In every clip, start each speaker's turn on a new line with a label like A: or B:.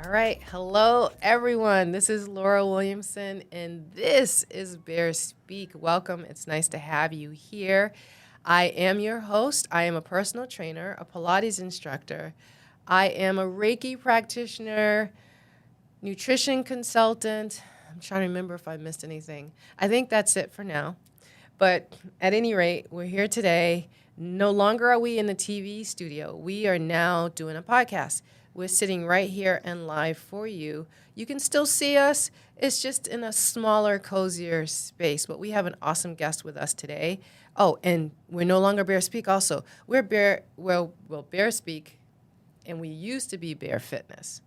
A: All right. Hello, everyone. This is Laura Williamson, and this is Bear Speak. Welcome. It's nice to have you here. I am your host. I am a personal trainer, a Pilates instructor. I am a Reiki practitioner, nutrition consultant. I'm trying to remember if I missed anything. I think that's it for now. But at any rate, we're here today. No longer are we in the TV studio. We are now doing a podcast. We're sitting right here and live for you. You can still see us. It's just in a smaller, cozier space. But we have an awesome guest with us today. Oh, and we're no longer Bear Speak also. We're Bear Speak, and we used to be Bear Fitness.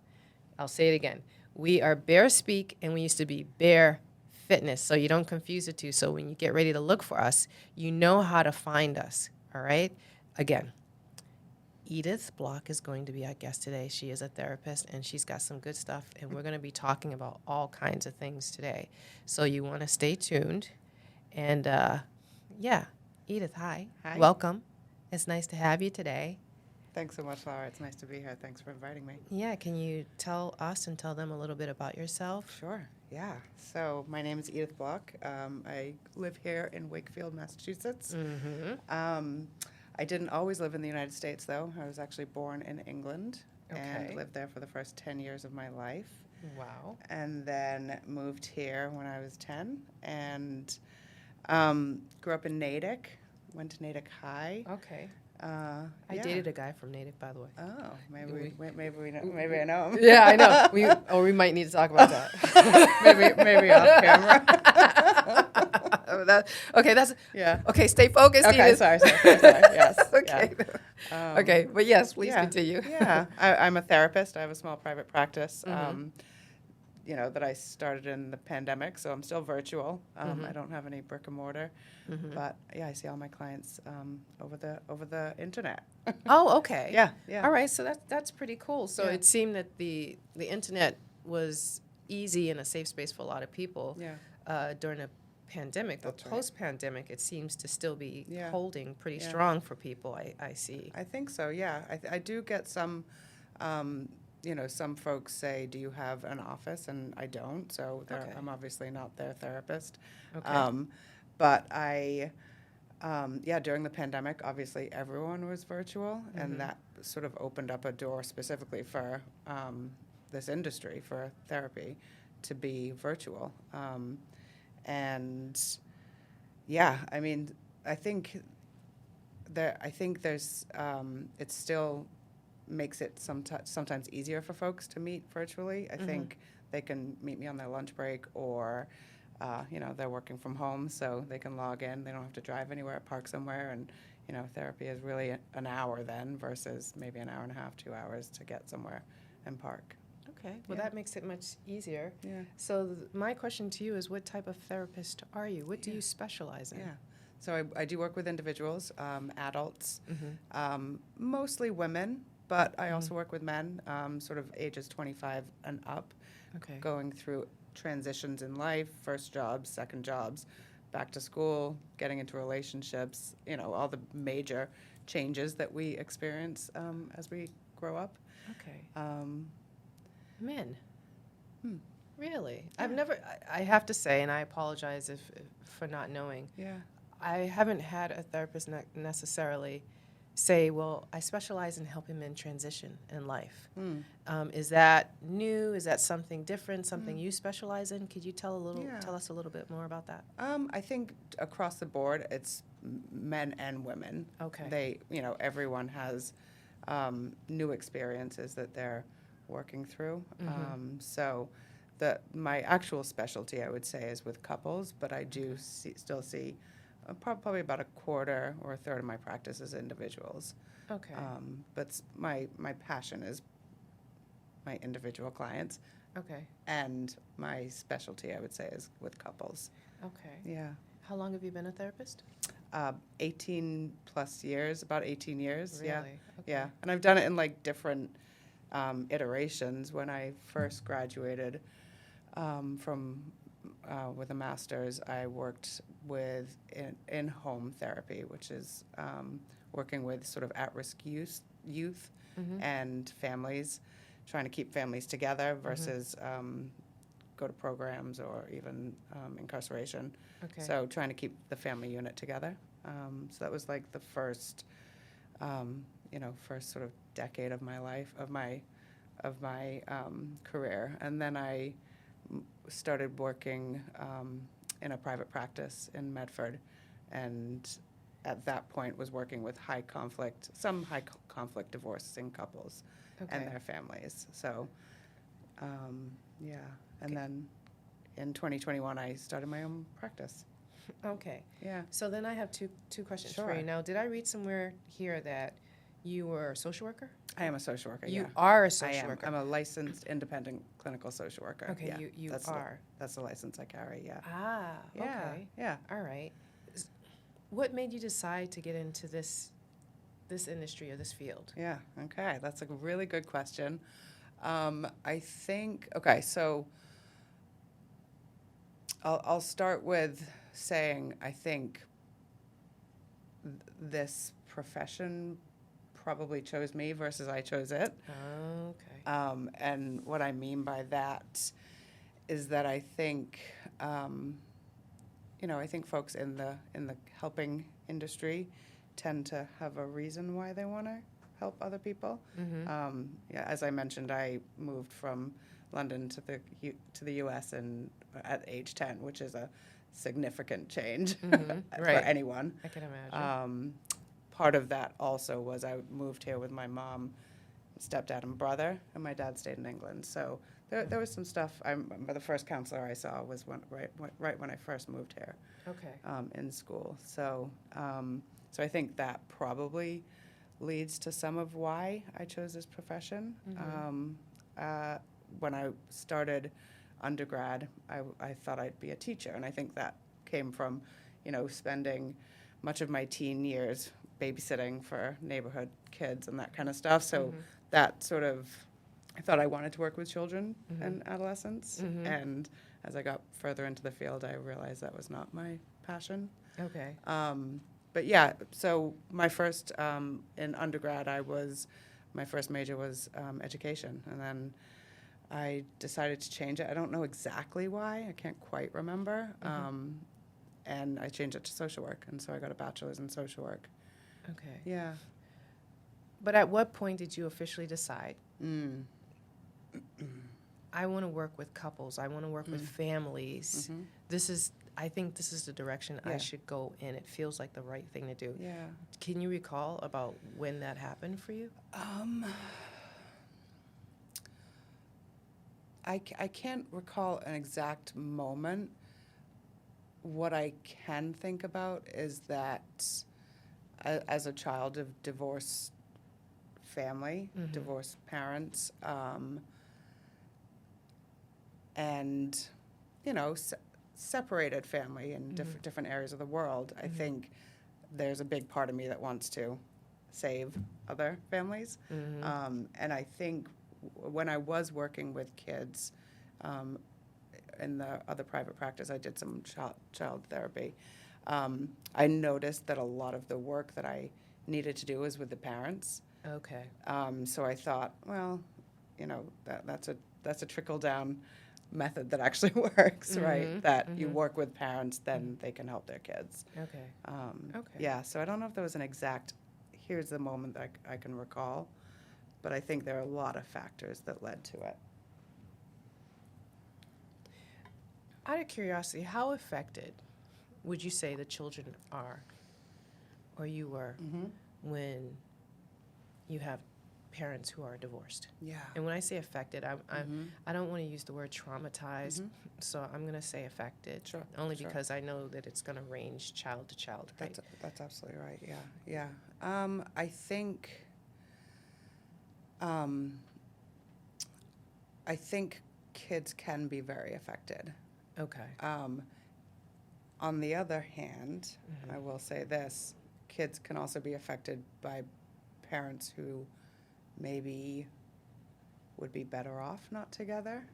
A: I'll say it again. We are Bear Speak, and we used to be Bear Fitness, so you don't confuse the two. So when you get ready to look for us, you know how to find us, all right? Again, Edith Block is going to be our guest today. She is a therapist, and she's got some good stuff, and we're going to be talking about all kinds of things today. So you want to stay tuned. And, Edith, hi.
B: Hi.
A: Welcome. It's nice to have you today.
B: Thanks so much, Laura. It's nice to be here. Thanks for inviting me.
A: Yeah, can you tell us and tell them a little bit about yourself?
B: Sure. Yeah. So my name is Edith Block. I live here in Wakefield, Massachusetts.
A: Mm-hmm.
B: I didn't always live in the United States, though. I was actually born in England and
A: Okay.
B: lived there for the first 10 years of my life.
A: Wow.
B: And then moved here when I was 10 and grew up in Natick, went to Natick High.
A: Okay.
B: I
A: I dated a guy from Natick, by the way.
B: Oh, maybe I know him.
A: Yeah, I know. We might need to talk about that.
B: maybe off camera. Yeah.
A: Okay. Stay focused.
B: Okay,
A: Edith.
B: sorry. Yes.
A: Okay.
B: Yeah.
A: Okay, but yes, please
B: Yeah.
A: continue.
B: Yeah, I'm a therapist. I have a small private practice.
A: Mhm.
B: That I started in the pandemic, so I'm still virtual.
A: Mhm.
B: I don't have any brick and mortar,
A: Mhm.
B: but yeah, I see all my clients over the internet.
A: Oh, okay.
B: Yeah.
A: All right, so that's pretty cool. So
B: Yeah.
A: it seemed that the internet was easy and a safe space for a lot of people
B: Yeah.
A: during a pandemic. But
B: That's right.
A: post-pandemic, it seems to still be
B: Yeah.
A: holding pretty
B: Yeah.
A: strong for people. I see.
B: I think so. Yeah, I do get some. Some folks say, "Do you have an office?" And I don't, so
A: Okay.
B: I'm obviously not their therapist.
A: Okay.
B: But during the pandemic, obviously everyone was virtual,
A: Mhm.
B: and that sort of opened up a door specifically for this industry, for therapy, to be virtual. I mean, I think there's it still makes it sometimes easier for folks to meet virtually. I
A: Mhm.
B: think they can meet me on their lunch break, or they're working from home, so they can log in. They don't have to drive anywhere, park somewhere, and therapy is really an hour then versus maybe an hour and a half, 2 hours to get somewhere and park.
A: Okay. Well,
B: Yeah.
A: that makes it much easier.
B: Yeah.
A: So my question to you is, what type of therapist are you? What do
B: Yeah.
A: you specialize in?
B: Yeah. So I do work with individuals, adults,
A: Mm-hmm.
B: mostly women, but I also
A: Mhm.
B: work with men, sort of ages 25 and up,
A: Okay.
B: going through transitions in life, first jobs, second jobs, back to school, getting into relationships, all the major changes that we experience as we grow up.
A: Okay.
B: Um,
A: Men.
B: Hmm.
A: Really?
B: Yeah.
A: I've never. I have to say, and I apologize if for not knowing.
B: yeah.
A: I haven't had a therapist necessarily say, "Well, I specialize in helping men transition in life."
B: Hmm.
A: Is that new? Is that something different? Something
B: Mm.
A: you specialize in? Could you tell
B: Yeah.
A: us a little bit more about that?
B: I think across the board, it's men and women.
A: Okay.
B: Everyone has new experiences that they're working through.
A: Mhm.
B: So my actual specialty, I would say, is with couples, but I do still see probably about a quarter or a third of my practice is individuals.
A: Okay.
B: But my passion is my individual clients,
A: Okay.
B: and my specialty, I would say, is with couples.
A: Okay.
B: Yeah.
A: How long have you been a therapist?
B: 18 plus years, about 18 years. Yeah.
A: Really? Okay.
B: Yeah. And I've done it in like different iterations. When I first graduated with a master's, I worked with in-home therapy, which is working with sort of at-risk youth
A: Mhm.
B: and families trying to keep families together versus go to programs or even incarceration.
A: Okay.
B: So trying to keep the family unit together. So that was like the first, first sort of decade of my life, of my career. And then I started working in a private practice in Medford, and at that point was working with some high conflict divorcing couples and their families. So, and then in 2021 I started my own practice.
A: Okay.
B: Yeah.
A: So then I have two questions for
B: Sure.
A: you. Now, did I read somewhere here that you were a social worker?
B: I am a social worker.
A: You
B: yeah.
A: are a
B: I
A: social
B: am.
A: worker.
B: I'm a licensed independent clinical social worker.
A: Okay,
B: yeah.
A: you
B: that's
A: are.
B: That's the license I carry. Yeah.
A: Ah,
B: Yeah.
A: okay.
B: Yeah.
A: All right. What made you decide to get into this industry or this field?
B: Yeah. Okay. That's a really good question. I think. Okay. So I'll start with saying I think this profession probably chose me versus I chose it.
A: Okay.
B: And what I mean by that is that I think, I think folks in the helping industry tend to have a reason why they want to help other people. As I mentioned, I moved from London to the U.S. At age 10, which is a significant change for
A: Right.
B: anyone.
A: I can imagine.
B: Part of that also was I moved here with my mom, stepdad, and brother, and my dad stayed in England. So there was some stuff. I remember the first counselor I saw was right when I first moved here.
A: Okay.
B: In school. So I think that probably leads to some of why I chose this profession. When I started undergrad, I thought I'd be a teacher, and I think that came from, spending much of my teen years babysitting for neighborhood kids and that kind of stuff. So that sort of, I thought I wanted to work with children and adolescents. And as I got further into the field, I realized that was not my passion.
A: Okay.
B: But yeah, so my first, in undergrad, my first major was education. And then I decided to change it. I don't know exactly why. I can't quite remember. And I changed it to social work. And so I got a bachelor's in social work.
A: Okay.
B: Yeah.
A: But at what point did you officially decide, I want to work with couples, I want to work with families, I think this is the direction I should go in. It feels like the right thing to do.
B: Yeah.
A: Can you recall about when that happened for you?
B: I can't recall an exact moment. What I can think about is that as a child of divorced family, divorced parents, and, separated family in different areas of the world, I think there's a big part of me that wants to save other families. And I think when I was working with kids in the other private practice, I did some child therapy. I noticed that a lot of the work that I needed to do was with the parents.
A: Okay.
B: So I thought, well, that's a trickle down method that actually works, right? That you work with parents, then they can help their kids.
A: Okay. Okay.
B: Yeah. So I don't know if there was an exact. Here's the moment that I can recall, but I think there are a lot of factors that led to it.
A: Out of curiosity, how affected would you say the children are, or you were, when you have parents who are divorced?
B: Yeah.
A: And when I say affected, I don't want to use the word traumatized, so I'm going to say affected.
B: Sure.
A: Only
B: Sure.
A: because I know that it's going to range child to child. Right?
B: That's absolutely right. Yeah. Yeah. I think kids can be very affected.
A: Okay.
B: On the other hand, I will say this, kids can also be affected by parents who maybe would be better off not together.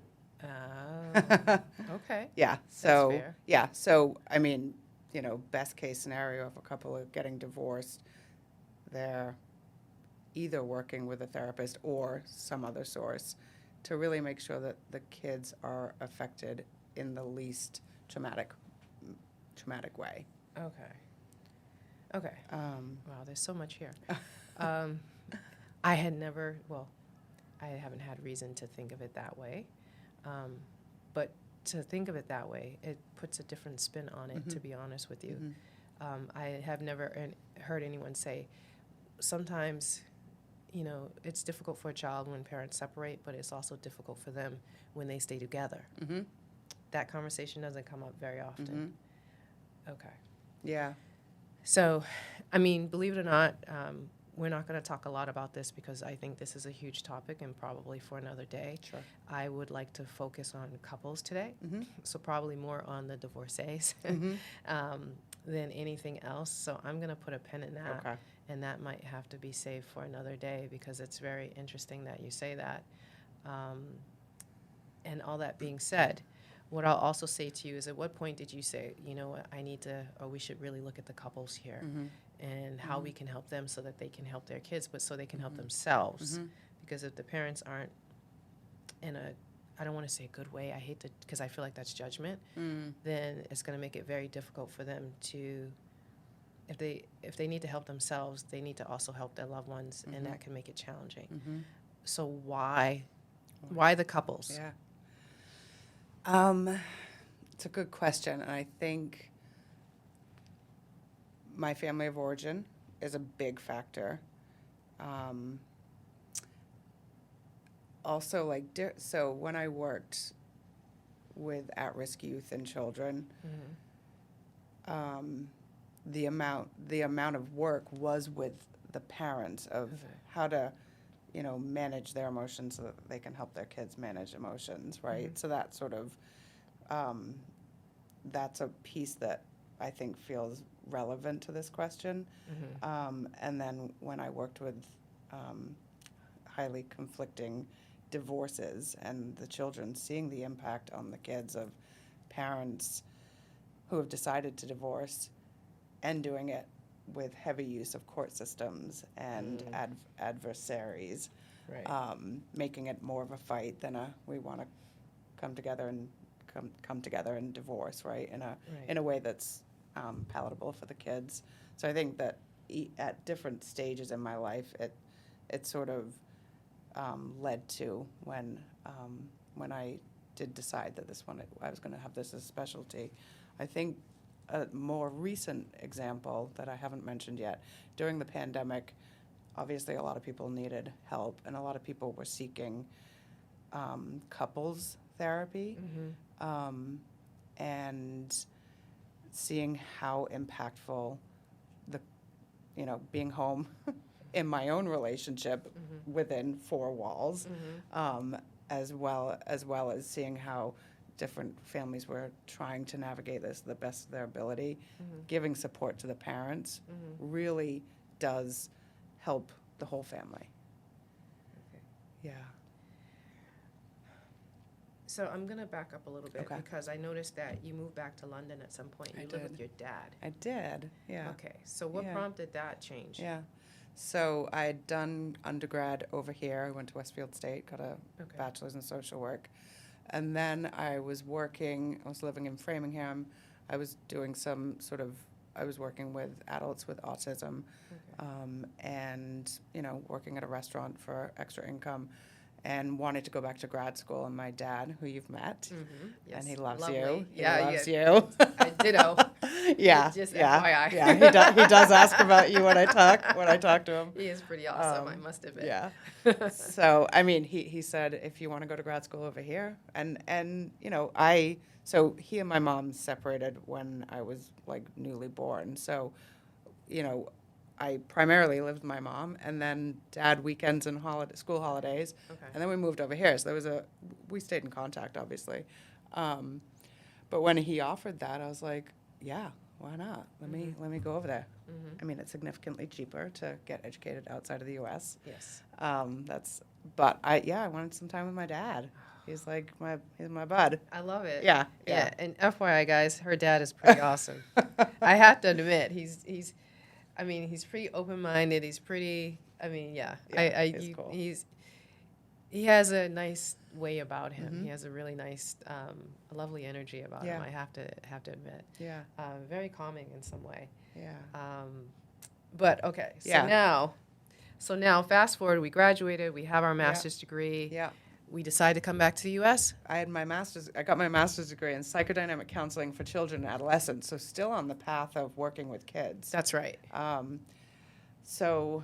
A: Oh, okay.
B: Yeah.
A: That's fair.
B: Yeah. So, I mean, best case scenario, if a couple are getting divorced, they're either working with a therapist or some other source to really make sure that the kids are affected in the least traumatic way.
A: Okay. Wow, there's so much here. I haven't had reason to think of it that way. But to think of it that way, it puts a different spin on it, to be honest with you. I have never heard anyone say, sometimes, it's difficult for a child when parents separate, but it's also difficult for them when they stay together. That conversation doesn't come up very often. Okay.
B: Yeah.
A: So, believe it or not, we're not going to talk a lot about this because I think this is a huge topic and probably for another day.
B: Sure.
A: I would like to focus on couples today, so probably more on the divorcees than anything else. So I'm going to put a pin in that,
B: Okay.
A: and that might have to be saved for another day because it's very interesting that you say that. And all that being said, what I'll also say to you is, at what point did you say, you know what, we should really look at the couples here and how we can help them so that they can help their kids, but so they can help themselves. Because if the parents aren't in I don't want to say a good way, I hate to, because I feel like that's judgment, then it's going to make it very difficult for them to, if they need to help themselves, they need to also help their loved ones, and that can make it challenging. So why the couples?
B: Yeah. It's a good question, and I think my family of origin is a big factor. Also, so when I worked with at-risk youth and children, the amount of work was with the parents of how to, manage their emotions so that they can help their kids manage emotions, right? So that sort of, that's a piece that I think feels relevant to this question. And then when I worked with highly conflicting divorces and the children, seeing the impact on the kids of parents who have decided to divorce and doing it with heavy use of court systems and adversaries,
A: Right.
B: Making it more of a fight than we want to come together and divorce, right? In a way that's palatable for the kids. So I think that at different stages in my life, it sort of led to when I did decide that I was going to have this as a specialty. I think a more recent example that I haven't mentioned yet, during the pandemic, obviously a lot of people needed help and a lot of people were seeking couples therapy, and seeing how impactful being home in my own relationship within four walls, as well as seeing how different families were trying to navigate this the best of their ability. Giving support to the parents really does help the whole family.
A: Okay.
B: Yeah.
A: So I'm going to back up a little bit
B: Okay.
A: because I noticed that you moved back to London at some point. You live with your dad.
B: I did, yeah.
A: Okay. So what
B: Yeah.
A: prompted that change?
B: Yeah. So I had done undergrad over here. I went to Westfield State, got a bachelor's in social work. And then I was living in Framingham. I was doing I was working with adults with autism, and, working at a restaurant for extra income, and wanted to go back to grad school. And my dad, who you've met,
A: Yes.
B: and he loves
A: Lovely.
B: you.
A: Yeah,
B: he loves you.
A: I ditto.
B: Yeah,
A: Just
B: yeah,
A: FYI.
B: yeah. He does ask about you when I talk to him.
A: He is pretty awesome, I must admit.
B: Yeah. So he said, if you want to go to grad school over here, and so he and my mom separated when I was newly born. So, I primarily lived with my mom, and then dad weekends and school holidays, and then we moved over here. So we stayed in contact, obviously. But when he offered that, I was like, yeah, why not? Let me go over there. It's significantly cheaper to get educated outside of the U.S.
A: Yes.
B: But I wanted some time with my dad. He's he's my bud.
A: I love it.
B: Yeah.
A: And FYI, guys, her dad is pretty awesome. I have to admit, he's pretty open-minded. He's pretty, I mean, yeah.
B: Yeah, he's cool.
A: He has a nice way about him.
B: Mm-hmm.
A: He has a really nice, a lovely energy about him. I have to admit.
B: Yeah.
A: Very calming in some way.
B: Yeah.
A: But okay, so now fast forward. We graduated. We have our master's degree.
B: Yeah.
A: We decided to come back to the U.S.
B: I got my master's degree in psychodynamic counseling for children and adolescents, so still on the path of working with kids.
A: That's right.
B: So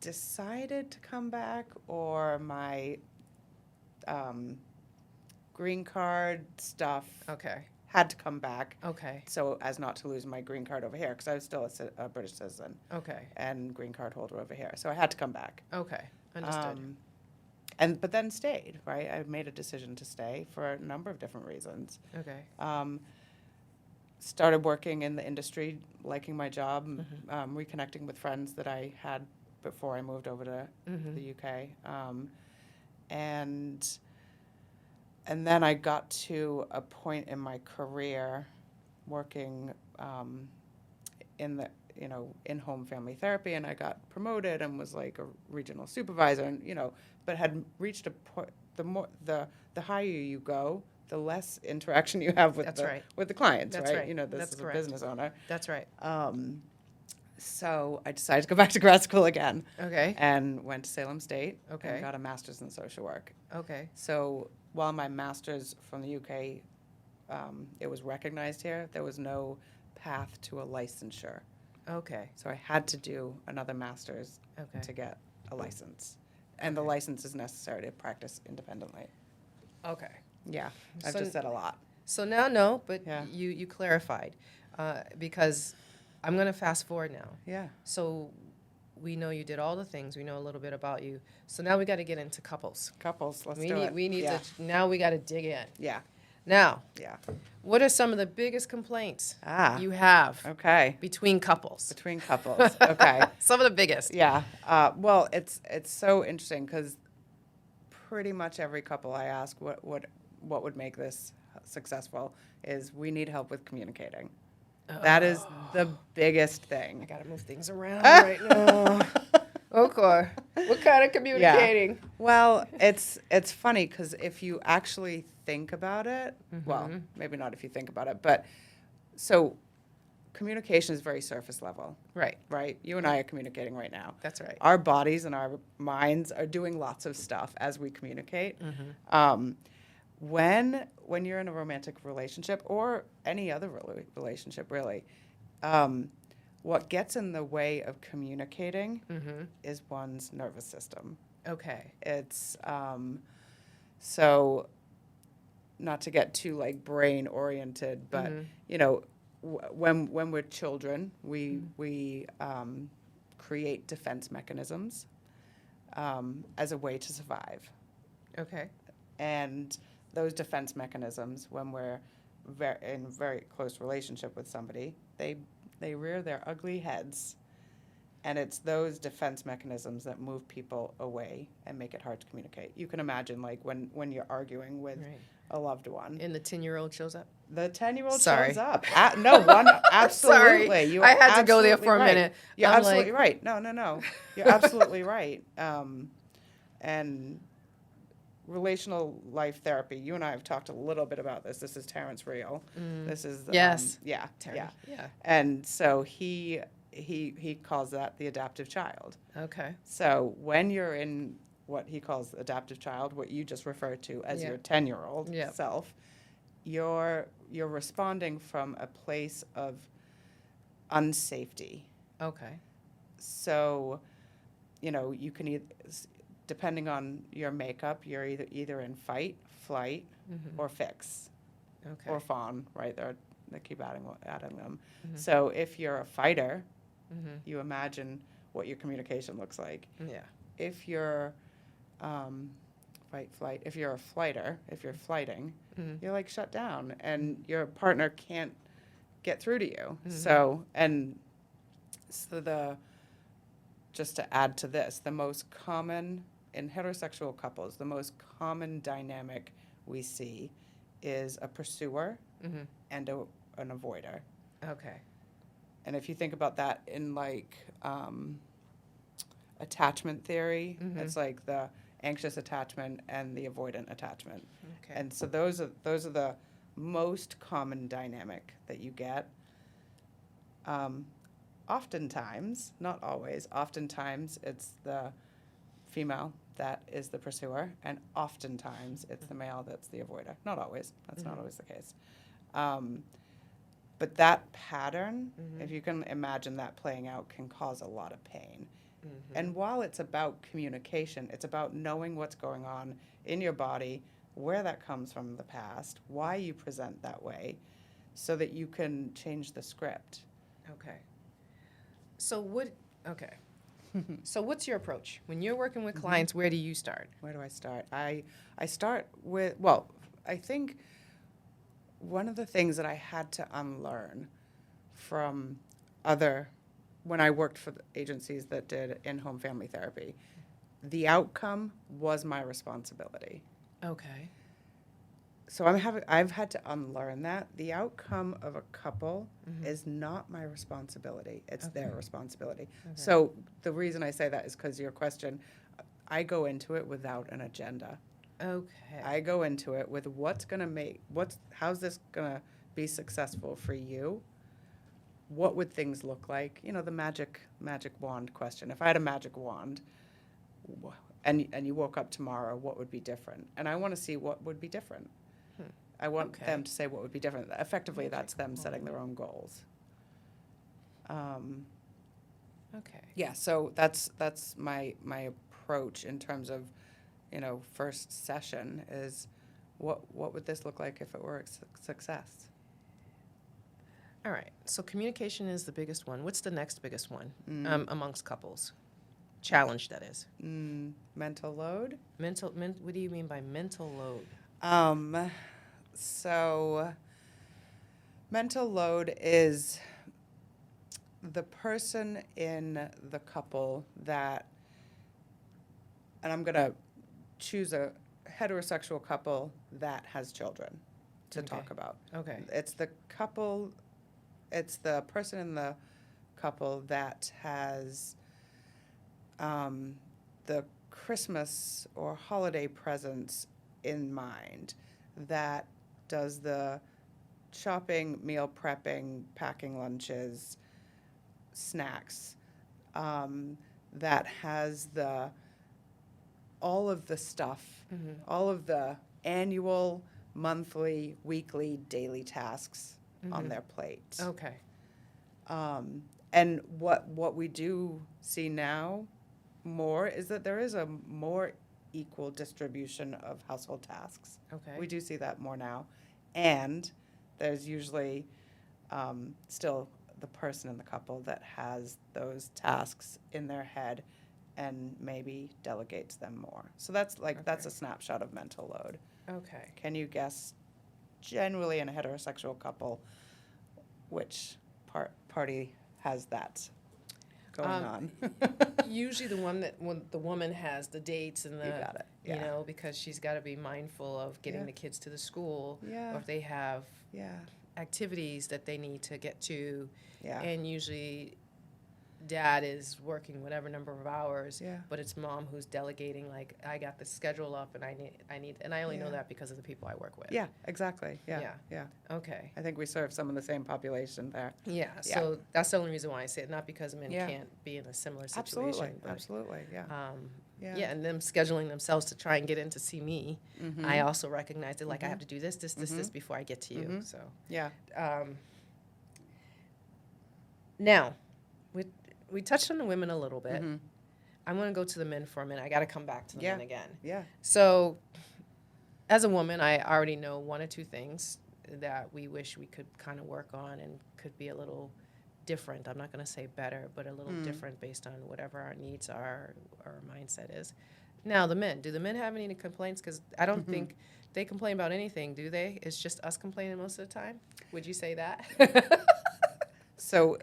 B: decided to come back, or my green card stuff
A: Okay.
B: had to come back.
A: Okay.
B: So as not to lose my green card over here, because I was still a British citizen.
A: Okay.
B: And green card holder over here. So I had to come back.
A: Okay. Understood.
B: But then stayed, right? I made a decision to stay for a number of different reasons.
A: Okay.
B: Started working in the industry, liking my job, reconnecting with friends that I had before I moved over to the UK. And then I got to a point in my career working in the in-home family therapy, and I got promoted and was like a regional supervisor, and but had reached a point. The higher you go, the less interaction you have with with the clients.
A: That's right.
B: This
A: That's
B: is
A: correct.
B: a business owner.
A: That's right.
B: So I decided to go back to grad school again.
A: Okay.
B: And went to Salem State.
A: Okay.
B: And got a master's in social work.
A: Okay.
B: So while my master's from the UK, it was recognized here, there was no path to a licensure.
A: Okay.
B: So I had to do another master's to get a license. And the license is necessary to practice independently.
A: Okay.
B: Yeah, I've just said a lot.
A: So now, no, but
B: Yeah.
A: you clarified, because I'm going to fast forward now.
B: Yeah.
A: So we know you did all the things. We know a little bit about you. So now we got to get into couples.
B: Couples, let's do it.
A: We need to, now we got to dig in.
B: Yeah.
A: Now,
B: Yeah.
A: what are some of the biggest complaints you
B: Okay.
A: have between couples?
B: Between couples. Okay.
A: Some of the biggest.
B: Yeah. Well, it's so interesting because pretty much every couple I ask what would make this successful is we need help with communicating. That is the biggest thing.
A: I got to move things around right now. Okay. What kind of communicating?
B: Yeah. Well, it's funny because if you actually think about it, well, maybe not if you think about it, but so communication is very surface level.
A: Right.
B: Right? You and I are communicating right now.
A: That's right.
B: Our bodies and our minds are doing lots of stuff as we communicate. When you're in a romantic relationship or any other relationship, really, what gets in the way of communicating is one's nervous system.
A: Okay.
B: It's so not to get too like brain oriented, but when we're children, we create defense mechanisms as a way to survive.
A: Okay.
B: And those defense mechanisms, when we're in very close relationship with somebody, they rear their ugly heads, and it's those defense mechanisms that move people away and make it hard to communicate. You can imagine, like, when you're arguing with a loved one.
A: And the 10-year-old shows up?
B: The 10-year-old
A: Sorry.
B: shows up. Absolutely.
A: Sorry.
B: You
A: I had to go there for a minute.
B: You're
A: I'm
B: absolutely right. No. You're absolutely right. And relational life therapy, you and I have talked a little bit about this. This is Terrence Real. This is
A: yes.
B: Yeah. And so he calls that the adaptive child.
A: Okay.
B: So when you're in what he calls adaptive child, what you just referred to as your 10-year-old self, you're responding from a place of unsafety.
A: Okay.
B: So, you can depending on your makeup, you're either in fight, flight, or fix, or fawn. Right? They keep adding them. So if you're a fighter, you imagine what your communication looks like.
A: Yeah.
B: If you're fight, flight. If you're a flighter, if you're flighting, you're like shut down, and your partner can't get through to you. So just to add to this, the most common in heterosexual couples, the most common dynamic we see is a pursuer and an avoider.
A: Okay.
B: And if you think about that in like a attachment theory.
A: Mm-hmm.
B: It's like the anxious attachment and the avoidant attachment.
A: Okay.
B: And so those are the most common dynamic that you get. Oftentimes, not always, oftentimes it's the female that is the pursuer, and oftentimes it's the male that's the avoider. Not always. That's not always the case. But that pattern, if you can imagine that playing out, can cause a lot of pain. And while it's about communication, it's about knowing what's going on in your body, where that comes from in the past, why you present that way, so that you can change the script.
A: Okay. So so what's your approach? When you're working with clients, where do you start?
B: Where do I start? I start with, I think one of the things that I had to unlearn from when I worked for the agencies that did in-home family therapy, the outcome was my responsibility.
A: Okay.
B: So I've had to unlearn that. The outcome of a couple is not my responsibility. It's their responsibility.
A: Okay.
B: So the reason I say that is because your question, I go into it without an agenda.
A: Okay.
B: I go into it with how's this gonna be successful for you? What would things look like? You know, the magic wand question. If I had a magic wand, and you woke up tomorrow, what would be different? And I want to see what would be different. I want them to say what would be different. Effectively, that's them setting their own goals.
A: Okay.
B: Yeah. So that's my approach in terms of, first session is, what would this look like if it were a success?
A: All right. So communication is the biggest one. What's the next biggest one amongst couples? Challenge, that is.
B: Mental load.
A: What do you mean by mental load?
B: So mental load is the person in the couple that, and I'm going to choose a heterosexual couple that has children to talk about.
A: Okay.
B: It's the person in the couple that has the Christmas or holiday presents in mind, that does the shopping, meal prepping, packing lunches, snacks, that has all of the stuff, all of the annual, monthly, weekly, daily tasks on their plate.
A: Okay.
B: And what we do see now more is that there is a more equal distribution of household tasks.
A: Okay.
B: We do see that more now. And there's usually still the person in the couple that has those tasks in their head and maybe delegates them more. So that's a snapshot of mental load.
A: Okay.
B: Can you guess, generally in a heterosexual couple, which party has that going on?
A: Usually the one that when the woman has the dates and the,
B: You got it. Yeah.
A: because she's got to be mindful of getting the kids to the school,
B: Yeah.
A: or if they have
B: Yeah.
A: activities that they need to get to,
B: Yeah.
A: and usually dad is working whatever number of hours,
B: Yeah.
A: but it's mom who's delegating, like, I got the schedule up and I need, and I only know
B: Yeah.
A: that because of the people I work with.
B: Yeah, exactly. Yeah.
A: Yeah.
B: Yeah.
A: Okay.
B: I think we serve some of the same population there.
A: Yeah.
B: Yeah.
A: So that's the only reason why I say it, not because men
B: Yeah.
A: can't be in a similar
B: Absolutely.
A: situation. But,
B: Absolutely. Yeah.
A: yeah, and them scheduling themselves to try and get in to see me. I also recognize it, like I have to do this before I get to you. So
B: Yeah.
A: now, we touched on the women a little bit. I'm going to go to the men for a minute. I got to come back to the men again.
B: Yeah.
A: So, as a woman, I already know one or two things that we wish we could kind of work on and could be a little different. I'm not going to say better, but a little different based on whatever our needs are, or our mindset is. Now, the men. Do the men have any complaints? Because I don't think they complain about anything, do they? It's just us complaining most of the time. Would you say that?
B: So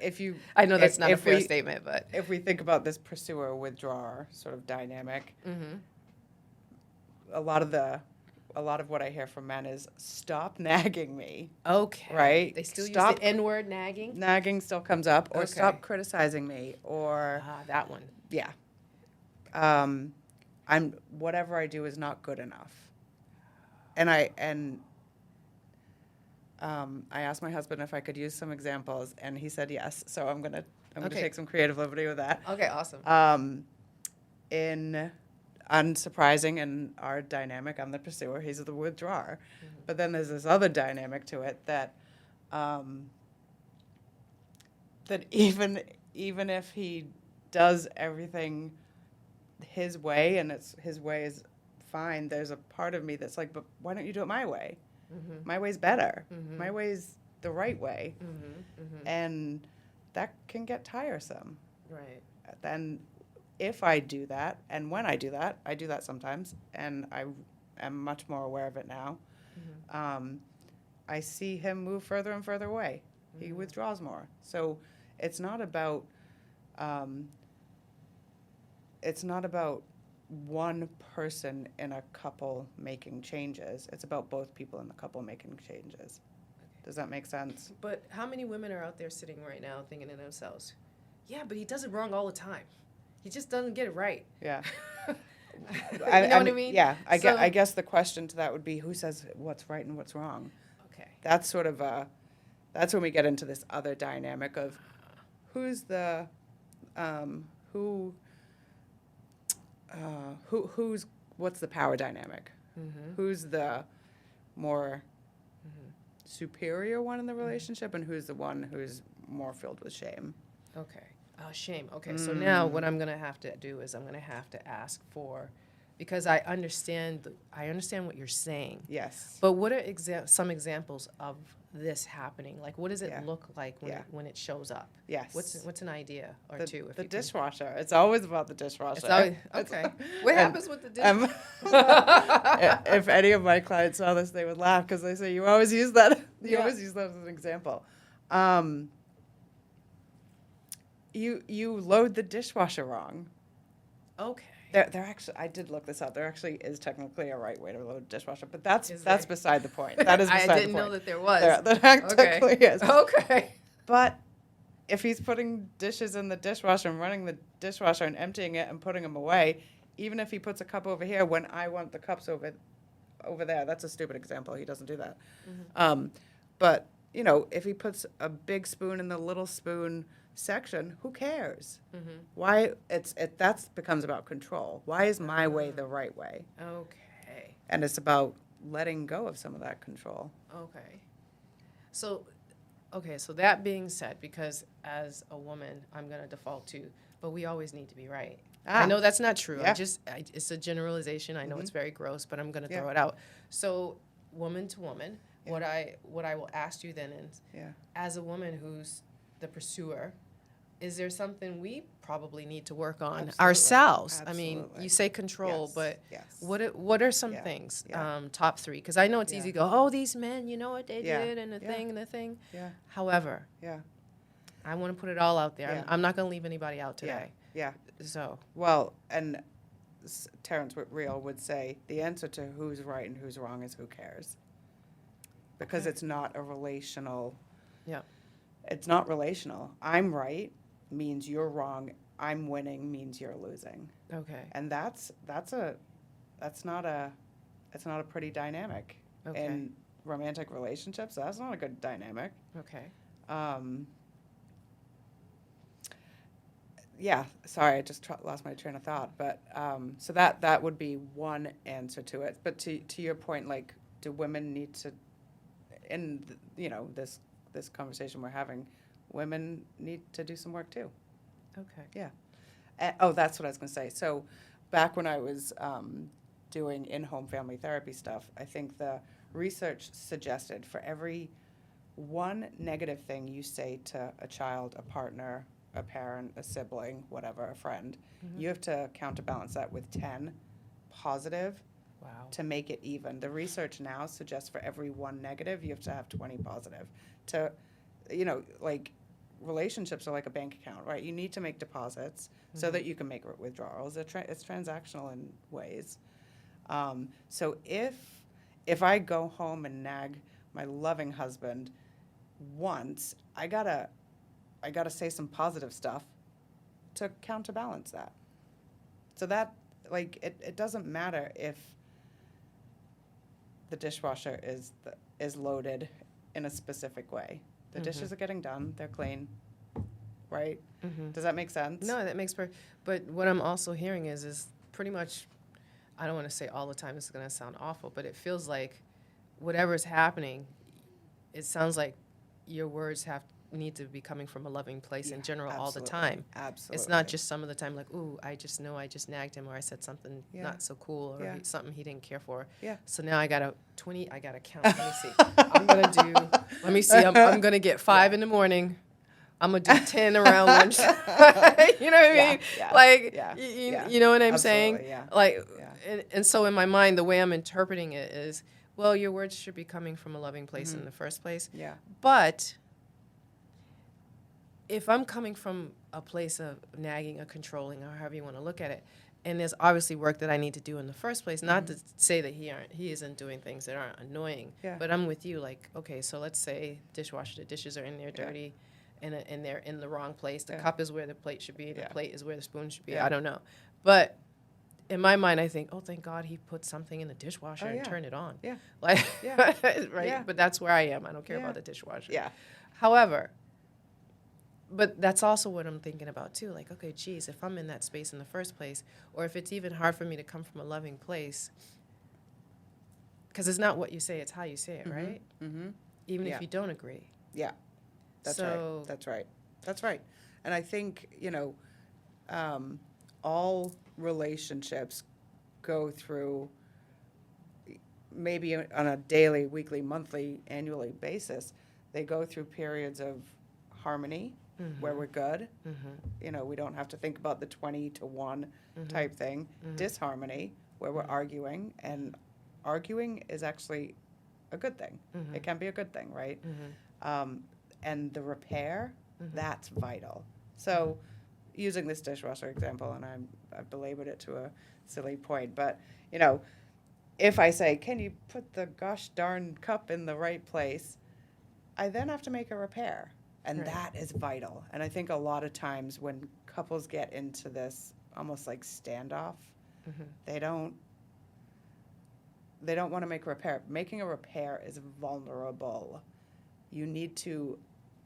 A: I know that's not a fair statement, but
B: if we think about this pursuer-withdrawer sort of dynamic, a lot of what I hear from men is, stop nagging me.
A: okay,
B: Right?
A: They still
B: Stop.
A: use the N-word, nagging.
B: Nagging still comes up, or
A: Okay.
B: stop criticizing me, or
A: That one.
B: yeah. whatever I do is not good enough. And I asked my husband if I could use some examples, and he said yes. So I'm gonna
A: Okay.
B: take some creative liberty with that.
A: Okay, awesome.
B: In unsurprising in our dynamic, I'm the pursuer, he's the withdrawer.
A: Mm-hmm.
B: But then there's this other dynamic to it that that even if he does everything his way and his way is fine, there's a part of me that's like, but why don't you do it my way?
A: Mm-hmm.
B: My way's better.
A: Mm-hmm.
B: My way's the right way.
A: Mm-hmm. Mm-hmm.
B: And that can get tiresome.
A: Right.
B: Then if I do that, and when I do that sometimes, and I am much more aware of it now,
A: Mm-hmm.
B: I see him move further and further away.
A: Mm-hmm.
B: He withdraws more. So it's not about one person in a couple making changes. It's about both people in the couple making changes. Does that make sense?
A: But how many women are out there sitting right now thinking to themselves, yeah, but he does it wrong all the time. He just doesn't get it right.
B: Yeah.
A: You know what I mean?
B: Yeah.
A: So-
B: I guess the question to that would be, who says what's right and what's wrong?
A: Okay.
B: That's sort of that's when we get into this other dynamic of who's what's the power dynamic?
A: Mm-hmm.
B: Who's the more
A: Mm-hmm.
B: superior one in the relationship, and who's the one who's more filled with shame?
A: Okay. Oh, shame. Okay, so now what I'm going to have to do is I'm going to have to ask for, because I understand what you're saying.
B: Yes.
A: But what are some examples of this happening? Like, what does it
B: Yeah.
A: look like when
B: Yeah.
A: when it shows up?
B: Yes.
A: What's an idea or
B: the,
A: two? If
B: the
A: you can-
B: dishwasher. It's always about the dishwasher.
A: It's always, okay. What
B: and-
A: happens with the dishwasher?
B: If any of my clients saw this, they would laugh because they say you always use that. You
A: Yeah.
B: always use that as an example. You load the dishwasher wrong.
A: Okay.
B: There actually, I did look this up. There actually is technically a right way to load a dishwasher, but that's
A: Is there?
B: beside the point. That is beside the point.
A: I didn't know that there was.
B: There technically is.
A: Okay.
B: But if he's putting dishes in the dishwasher and running the dishwasher and emptying it and putting them away, even if he puts a cup over here when I want the cups over there, that's a stupid example. He doesn't do that.
A: Mm-hmm.
B: But you know, if he puts a big spoon in the little spoon section, who cares?
A: Mm-hmm.
B: Why that becomes about control. Why is my way the right way?
A: Okay.
B: And it's about letting go of some of that control.
A: Okay. So that being said, because as a woman, I'm going to default to, but we always need to be right. I know that's not true.
B: Yeah.
A: It's a generalization. I know it's very gross, but I'm going to
B: Yeah.
A: throw it out. So woman to woman, what I will ask you then is, as a woman who's the pursuer, is there something we probably need to work on
B: Absolutely.
A: ourselves? I mean,
B: Absolutely.
A: you say control,
B: Yes.
A: but
B: Yes.
A: what are some
B: Yeah.
A: things,
B: Yeah.
A: top three? Because I know it's
B: Yeah.
A: easy to go, oh, these men, you know what they
B: Yeah.
A: did, and the
B: Yeah.
A: thing, and the thing.
B: Yeah.
A: However,
B: Yeah.
A: I want to put it all out there.
B: Yeah.
A: I'm not going to leave anybody out today.
B: Yeah.
A: So,
B: Well, and Terrence Real would say the answer to who's right and who's wrong is who cares. Because
A: Okay.
B: it's not a relational.
A: yeah.
B: It's not relational. I'm right means you're wrong. I'm winning means you're losing.
A: Okay.
B: And that's not a pretty dynamic.
A: Okay.
B: In romantic relationships, that's not a good dynamic.
A: Okay.
B: Yeah, sorry, I just lost my train of thought. But so that would be one answer to it. But to your point, like, do women need to, in this conversation we're having, women need to do some work too.
A: Okay.
B: Yeah. That's what I was going to say. So back when I was doing in-home family therapy stuff, I think the research suggested for every one negative thing you say to a child, a partner, a parent, a sibling, whatever, a friend, you have to counterbalance that with 10 positive
A: Wow.
B: to make it even. The research now suggests for every one negative, you have to have 20 positive. To, like, relationships are like a bank account, right? You need to make deposits so that you can make withdrawals. It's transactional in ways. So if I go home and nag my loving husband once, I gotta say some positive stuff to counterbalance that. So that, like, it doesn't matter if the dishwasher is loaded in a specific way. The dishes are getting done, they're clean, right? Does that make sense?
A: No, that makes but what I'm also hearing is pretty much, I don't want to say all the time, this is going to sound awful, but it feels like whatever's happening, it sounds like your words need to be coming from a loving place in general all the time.
B: Absolutely.
A: It's not just some of the time like, ooh, I just know I just nagged him, or I said something not so cool, or something he didn't care for.
B: Yeah.
A: So now I got to count. Let me see. I'm going to get 5 in the morning. I'm going to do 10 around lunch. You know what I mean?
B: Yeah.
A: Like,
B: Yeah.
A: you know what I'm
B: Absolutely,
A: saying?
B: yeah.
A: Like,
B: Yeah.
A: and so in my mind, the way I'm interpreting it is, well, your words should be coming from a loving place in the first place.
B: Yeah.
A: But if I'm coming from a place of nagging or controlling, or however you want to look at it, and there's obviously work that I need to do in the first place, not to say that he isn't doing things that aren't annoying, but I'm with you, like, okay, so let's say the dishes are in there dirty, and they're in the wrong place. The cup is where the plate should be, the plate is where the spoon should be, I don't know. But in my mind, I think, oh, thank God he put something in the dishwasher and turned it on.
B: Yeah.
A: Like,
B: Yeah.
A: right?
B: Yeah.
A: But that's where I am. I don't care about the dishwasher.
B: Yeah.
A: However, but that's also what I'm thinking about, too. Like, okay, geez, if I'm in that space in the first place, or if it's even hard for me to come from a loving place, because it's not what you say, it's how you say it, right? Even if you don't agree.
B: Yeah. That's right. That's right. And I think, all relationships go through, maybe on a daily, weekly, monthly, annually basis, they go through periods of harmony where we're good. We don't have to think about the 20-1 type thing. Disharmony, where we're arguing, and arguing is actually a good thing. It can be a good thing, right? And the repair, that's vital. So using this dishwasher example, and I've belabored it to a silly point, but, if I say, can you put the gosh darn cup in the right place, I then have to make a repair. And that is vital. And I think a lot of times when couples get into this almost like standoff, they don't want to make a repair. Making a repair is vulnerable. You need to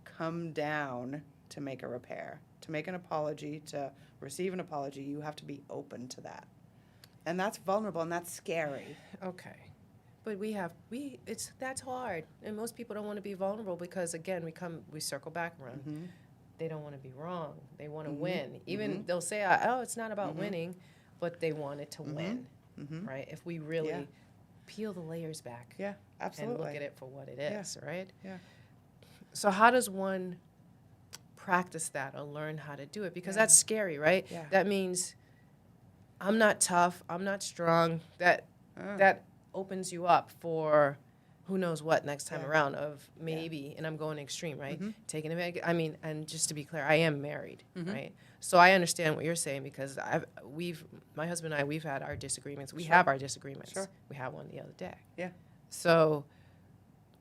B: come down to make a repair. To make an apology, to receive an apology, you have to be open to that. And that's vulnerable and that's scary.
A: Okay. But that's hard. And most people don't want to be vulnerable because, again, we circle back around. They don't want to be wrong. They want to win. Even they'll say, oh, it's not about winning, but they want it to win, right? If we really peel the layers back
B: Absolutely.
A: and look at it for what it is, right?
B: Yeah.
A: So how does one practice that or learn how to do it? Because that's scary, right?
B: Yeah.
A: That means I'm not tough. I'm not strong. That opens you up for who knows what next time around of maybe, and I'm going extreme, right? Taking advantage. I mean, and just to be clear, I am married, right? So I understand what you're saying because my husband and I, we've had our disagreements. We have our disagreements. We had one the other day.
B: Yeah.
A: So,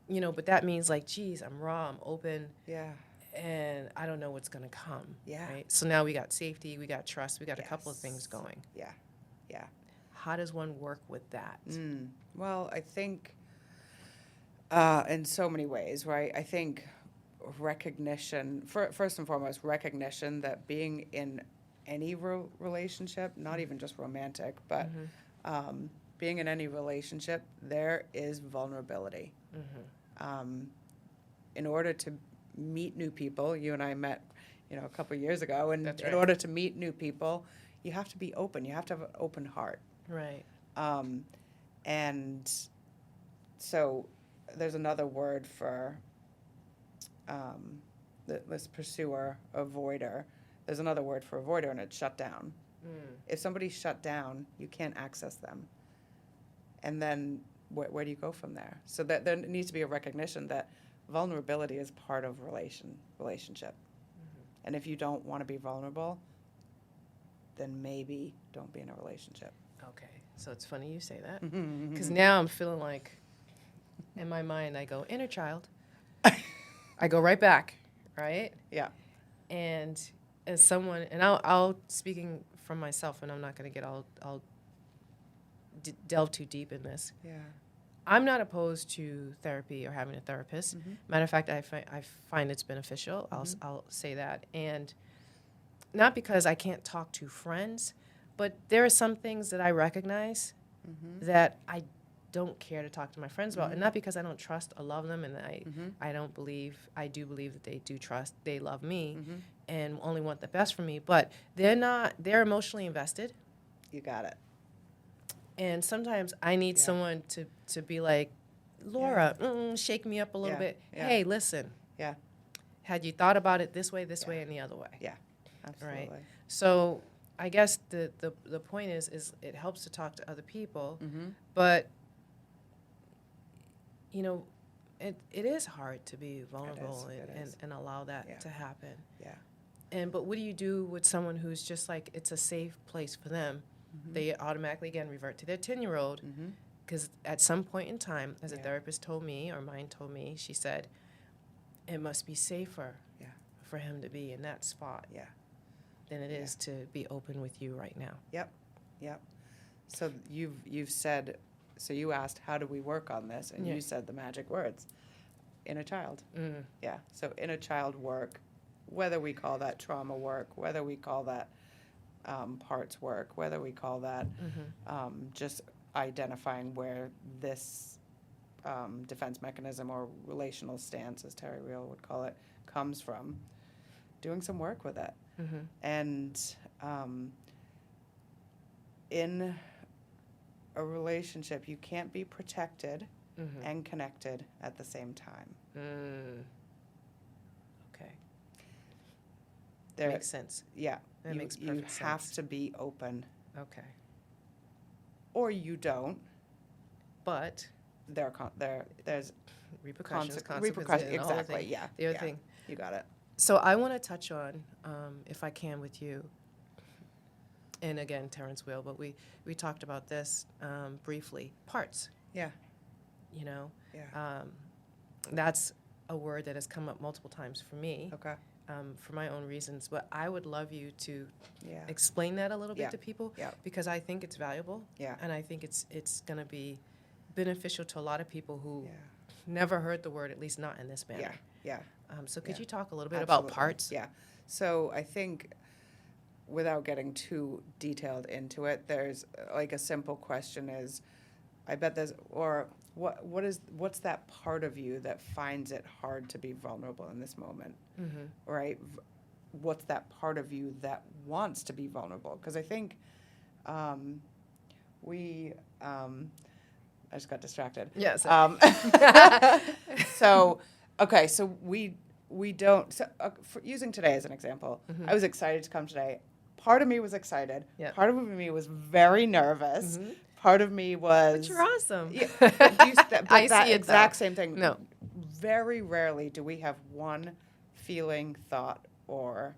A: but that means like, geez, I'm raw, I'm open.
B: Yeah.
A: And I don't know what's going to come.
B: Yeah.
A: Right? So now we got safety, we got trust, we got a couple of things going.
B: Yeah. Yeah.
A: How does one work with that?
B: Well, I think in so many ways, right? I think recognition, first and foremost, recognition that being in any relationship, not even just romantic, but being in any relationship, there is vulnerability. In order to meet new people, you and I met, a couple of years ago, and in order to meet new people, you have to be open. You have to have an open heart.
A: Right.
B: And so there's another word for this pursuer, avoider. There's another word for avoider, and it's shut down. If somebody's shut down, you can't access them. And then where do you go from there? So that there needs to be a recognition that vulnerability is part of relationship. And if you don't want to be vulnerable, then maybe don't be in a relationship.
A: Okay. So it's funny you say that because now I'm feeling like in my mind I go inner child. I go right back, right?
B: Yeah.
A: And as someone, and I'll speaking from myself, and I'm not going to get all delve too deep in this.
B: Yeah.
A: I'm not opposed to therapy or having a therapist.
B: Mm-hmm.
A: Matter of fact, I find it's beneficial.
B: Mm-hmm.
A: I'll say that. And not because I can't talk to friends, but there are some things that I recognize
B: Mm-hmm.
A: that I don't care to talk to my friends about.
B: Mhm.
A: And not because I don't trust or love them, and
B: Mm-hmm.
A: I do believe that they do trust, they love me,
B: Mm-hmm.
A: and only want the best for me. But they're emotionally invested.
B: You got it.
A: And sometimes I need
B: Yeah.
A: someone to be like, Laura, shake me up a little
B: Yeah.
A: bit.
B: Yeah.
A: Hey, listen.
B: Yeah.
A: Had you thought about it this way,
B: Yeah.
A: and the other way?
B: Yeah. Absolutely.
A: So I guess the point is it helps to talk to other people,
B: Mm-hmm.
A: but, you know, it is hard to be vulnerable
B: It is.
A: and allow that
B: Yeah.
A: to happen.
B: Yeah.
A: But what do you do with someone who's just like, it's a safe place for them?
B: Mm-hmm.
A: They automatically, again, revert to their 10-year-old.
B: Mm-hmm.
A: Because at some point in time, as a
B: Yeah.
A: therapist told me, or mine told me, she said, it must be safer
B: Yeah.
A: for him to be in that spot
B: Yeah.
A: than it
B: Yeah.
A: is to be open with you right now.
B: Yep. So you've said, so you asked, how do we work on this? And
A: Yeah.
B: you said the magic words, inner child.
A: Mm.
B: Yeah. So inner child work, whether we call that trauma work, whether we call that parts work, whether we call that just identifying where this defense mechanism or relational stance, as Terry Real would call it, comes from, doing some work with it.
A: Mm-hmm.
B: And in a relationship, you can't be protected
A: Mm-hmm.
B: and connected at the same time.
A: Okay.
B: There,
A: Makes sense.
B: yeah,
A: That makes
B: you
A: perfect
B: have
A: sense.
B: to be open,
A: Okay.
B: or you don't.
A: But
B: There's
A: repercussions, consequences,
B: repercussions.
A: and all the
B: Exactly.
A: thing-
B: Yeah.
A: The other
B: yeah,
A: thing.
B: you got it.
A: So I want to touch on, if I can with you, and again, Terrence will, but we talked about this briefly, parts.
B: Yeah.
A: You know,
B: Yeah.
A: that's a word that has come up multiple times for me,
B: Okay.
A: for my own reasons. But I would love you to
B: Yeah.
A: explain that a little bit
B: Yeah.
A: to people,
B: Yeah.
A: because I think it's valuable,
B: Yeah.
A: and I think it's going to be beneficial to a lot of people who
B: Yeah.
A: never heard the word, at least not in this manner.
B: Yeah. Yeah.
A: So could
B: Yeah.
A: you talk a little bit about
B: Absolutely.
A: parts?
B: Yeah. So I think, without getting too detailed into it, there's like a simple question is, I bet there's, or what's that part of you that finds it hard to be vulnerable in this moment,
A: Mm-hmm.
B: right? What's that part of you that wants to be vulnerable? Because I think I just got distracted.
A: Yes.
B: So, okay, so we don't, so, for using today as an example,
A: Mhm.
B: I was excited to come today. Part of me was excited.
A: Yeah.
B: Part of me was very nervous.
A: Mhm.
B: Part of me was.
A: But you're awesome.
B: Yeah, but
A: I
B: that
A: see it,
B: exact
A: though.
B: same thing.
A: No.
B: Very rarely do we have one feeling, thought, or,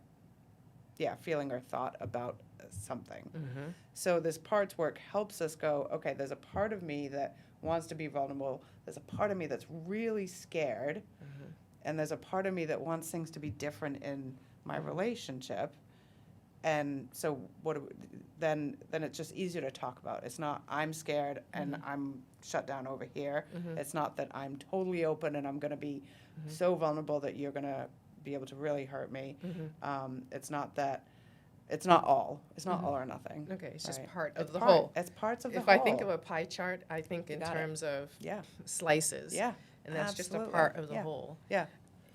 B: feeling or thought about something.
A: Mm-hmm.
B: So this parts work helps us go, okay, there's a part of me that wants to be vulnerable. There's a part of me that's really scared.
A: Mm-hmm.
B: And there's a part of me that wants things to be different in my relationship. And so then it's just easier to talk about. It's not I'm scared and I'm shut down over here.
A: Mhm.
B: It's not that I'm totally open and I'm going to be so vulnerable that you're going to be able to really hurt me.
A: Mm-hmm.
B: It's not that. It's not all. It's not all or nothing.
A: Okay, it's just
B: right?
A: part of
B: It's
A: the
B: part-
A: whole.
B: It's parts of the
A: If
B: whole.
A: I think of a pie chart, I think in
B: got it.
A: terms of
B: Yeah.
A: slices.
B: Yeah.
A: And that's just a
B: Absolutely.
A: part of the
B: Yeah.
A: whole.
B: Yeah.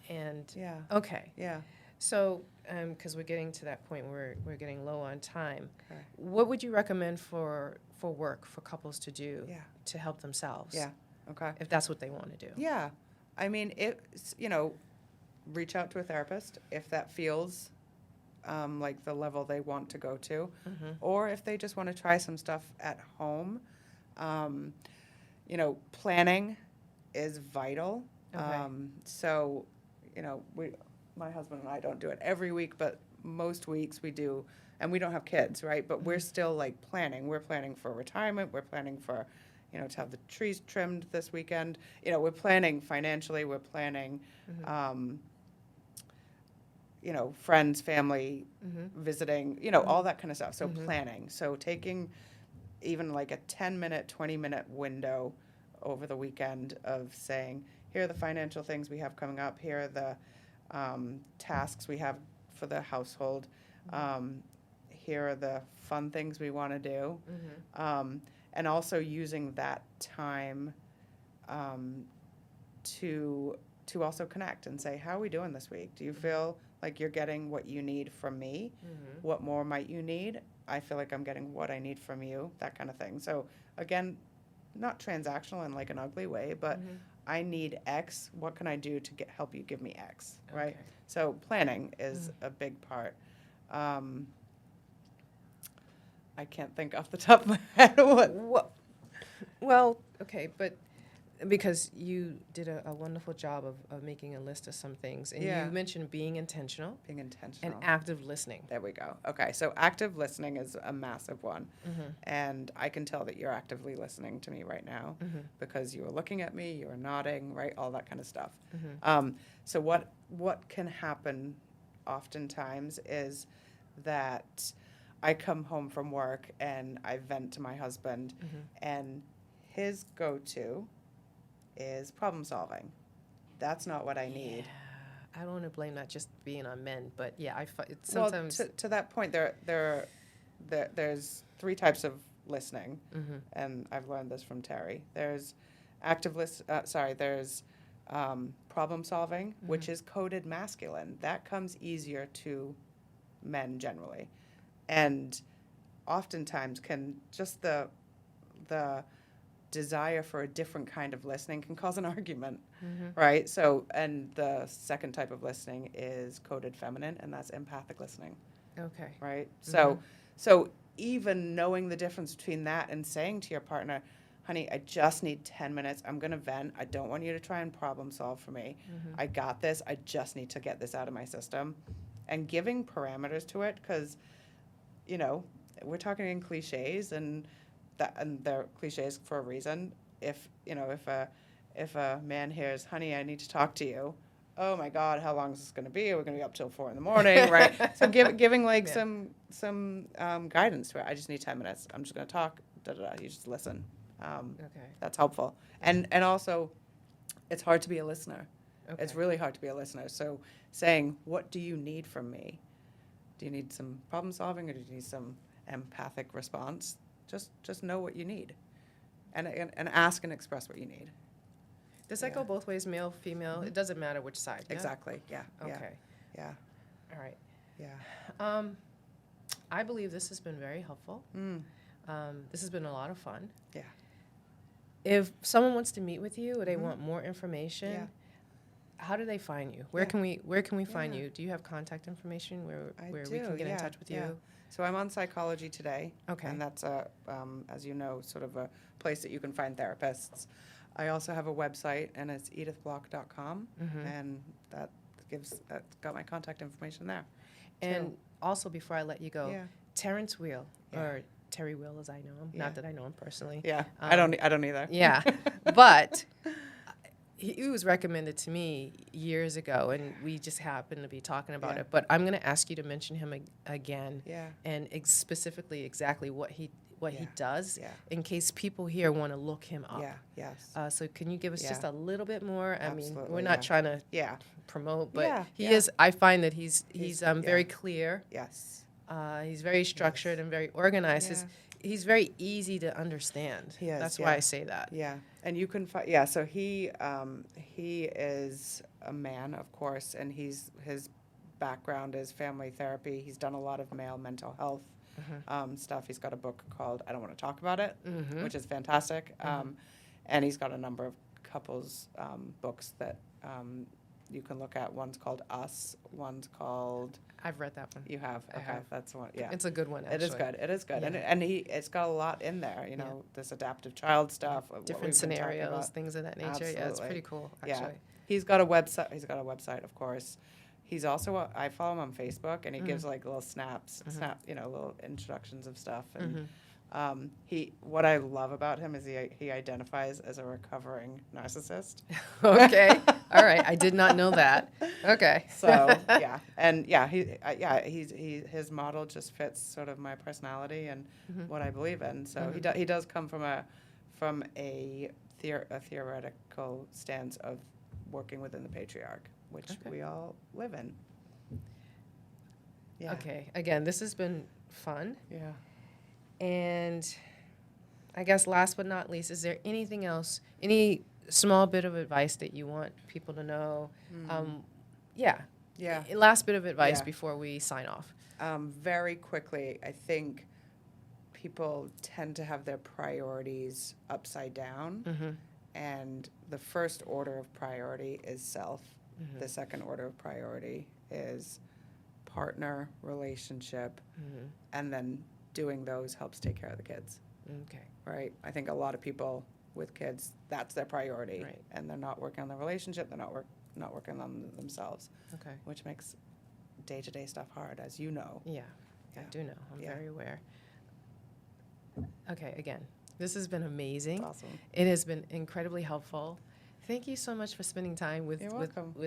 A: And
B: Yeah.
A: okay,
B: Yeah.
A: so because we're getting to that point where we're getting low on time,
B: Okay.
A: what would you recommend for work for couples to do
B: Yeah.
A: to help themselves?
B: Yeah. Okay.
A: If that's what they want to do.
B: Yeah. I mean, reach out to a therapist if that feels like the level they want to go to,
A: Mm-hmm.
B: or if they just want to try some stuff at home. Planning is vital.
A: Okay.
B: So, my husband and I don't do it every week, but most weeks we do, and we don't have kids, right? But we're still like planning. We're planning for retirement. We're planning for, to have the trees trimmed this weekend. We're planning financially. We're planning, friends, family, visiting, all that kind of stuff. So planning. So taking even like a 10-minute, 20-minute window over the weekend of saying, here are the financial things we have coming up. Here are the tasks we have for the household. Here are the fun things we want to do. And also using that time to also connect and say, how are we doing this week? Do you feel like you're getting what you need from me? What more might you need? I feel like I'm getting what I need from you, that kind of thing. So again, not transactional in like an ugly way, but I need X. What can I do to help you give me X, right?
A: Okay.
B: So planning is a big part. I can't think off the top of my head what.
A: Well, okay, but because you did a wonderful job of making a list of some things, and you mentioned being intentional.
B: Being intentional.
A: And active listening.
B: There we go. Okay, so active listening is a massive one. And I can tell that you're actively listening to me right now because you were looking at me, you were nodding, right? All that kind of stuff. So what can happen oftentimes is that I come home from work and I vent to my husband, and his go-to is problem solving. That's not what I need.
A: I don't want to blame that just being on men, but yeah, it's sometimes.
B: Well, to that point, there's 3 types of listening, and I've learned this from Terry. There's there's problem solving, which is coded masculine. That comes easier to men generally, and oftentimes can just the desire for a different kind of listening can cause an argument, right? So, and the second type of listening is coded feminine, and that's empathic listening.
A: Okay.
B: Right? So even knowing the difference between that and saying to your partner, honey, I just need 10 minutes. I'm going to vent. I don't want you to try and problem solve for me. I got this. I just need to get this out of my system. And giving parameters to it, because, we're talking in cliches, and they're cliches for a reason. If a man hears, honey, I need to talk to you, oh my God, how long is this going to be? We're going to be up till 4 a.m, right? So giving like some guidance to it. I just need 10 minutes. I'm just going to talk. You just listen.
A: Okay.
B: That's helpful. And also, it's hard to be a listener.
A: Okay.
B: It's really hard to be a listener. So saying, what do you need from me? Do you need some problem solving, or do you need some empathic response? Just know what you need, and ask and express what you need.
A: Does that go both ways, male, female? It doesn't matter which side. Yeah?
B: Exactly. Yeah.
A: Okay.
B: Yeah.
A: All right.
B: Yeah.
A: I believe this has been very helpful. This has been a lot of fun.
B: Yeah.
A: If someone wants to meet with you or they want more information, how do they find you? Where can we find you? Do you have contact information where we can get in touch with you?
B: So I'm on Psychology Today.
A: Okay.
B: And that's as you know, sort of a place that you can find therapists. I also have a website, and it's edithblock.com, and that's got my contact information there.
A: And also, before I let you go, Terrence Wheel,
B: Yeah.
A: or Terry Will as I know him, not that I know him personally.
B: Yeah, I don't either.
A: Yeah, but he was recommended to me years ago, and we just happened to be talking about it. But I'm going to ask you to mention him again, and specifically exactly what he does, in case people here want to look him up.
B: Yeah. Yes.
A: So can you give us just a little bit more?
B: Absolutely,
A: I mean, we're not trying to promote, but he is. I find that he's very clear.
B: Yes.
A: He's very structured and very organized.
B: Yeah.
A: He's very easy to understand.
B: He is,
A: That's why I say that.
B: Yeah, and you can find. So he is a man, of course, and his background is family therapy. He's done a lot of male mental health stuff. He's got a book called I Don't Want to Talk About It, which is fantastic. And he's got a number of couples books that you can look at. One's called Us. One's called.
A: I've read that one.
B: You have. Okay, that's one. Yeah,
A: it's a good one. Actually.
B: It is good,
A: Yeah.
B: and it's got a lot in there. This adaptive child stuff,
A: different scenarios, things of that nature.
B: Absolutely.
A: Yeah, it's pretty cool. Actually.
B: Yeah, he's got a website. Of course, he's also. I follow him on Facebook, and he gives like little snaps, little introductions of stuff, and What I love about him is he identifies as a recovering narcissist.
A: Okay. All right. I did not know that. Okay.
B: So yeah, and yeah, his model just fits sort of my personality and what I believe in. So he does come from a theoretical stance of working within the patriarch, which we all live in. Yeah.
A: Okay. Again, this has been fun.
B: Yeah.
A: And I guess last but not least, is there anything else, any small bit of advice that you want people to know? Yeah. Last bit of advice before we sign off.
B: Very quickly, I think people tend to have their priorities upside down. And the first order of priority is self. The second order of priority is partner, relationship, and then doing those helps take care of the kids.
A: Okay.
B: Right? I think a lot of people with kids, that's their priority.
A: Right.
B: And they're not working on the relationship, they're not working on themselves.
A: Okay.
B: Which makes day-to-day stuff hard, as you know.
A: Yeah. I do know. I'm very aware. Okay, again, this has been amazing.
B: Awesome.
A: It has been incredibly helpful. Thank you so much for spending time with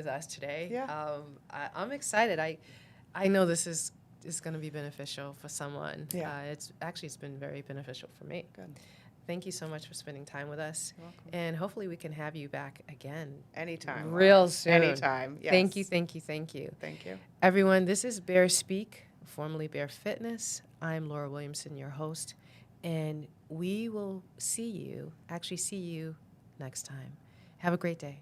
A: us today.
B: Yeah.
A: I'm excited. I know this is going to be beneficial for someone.
B: Yeah.
A: It's been very beneficial for me.
B: Good.
A: Thank you so much for spending time with us.
B: You're welcome.
A: And hopefully we can have you back again.
B: Anytime.
A: Real soon.
B: Anytime. Yes.
A: Thank you, thank you, thank you.
B: Thank you.
A: Everyone, this is Bear Speak, formerly Bear Fitness. I'm Laura Williamson, your host. And we will see you next time. Have a great day.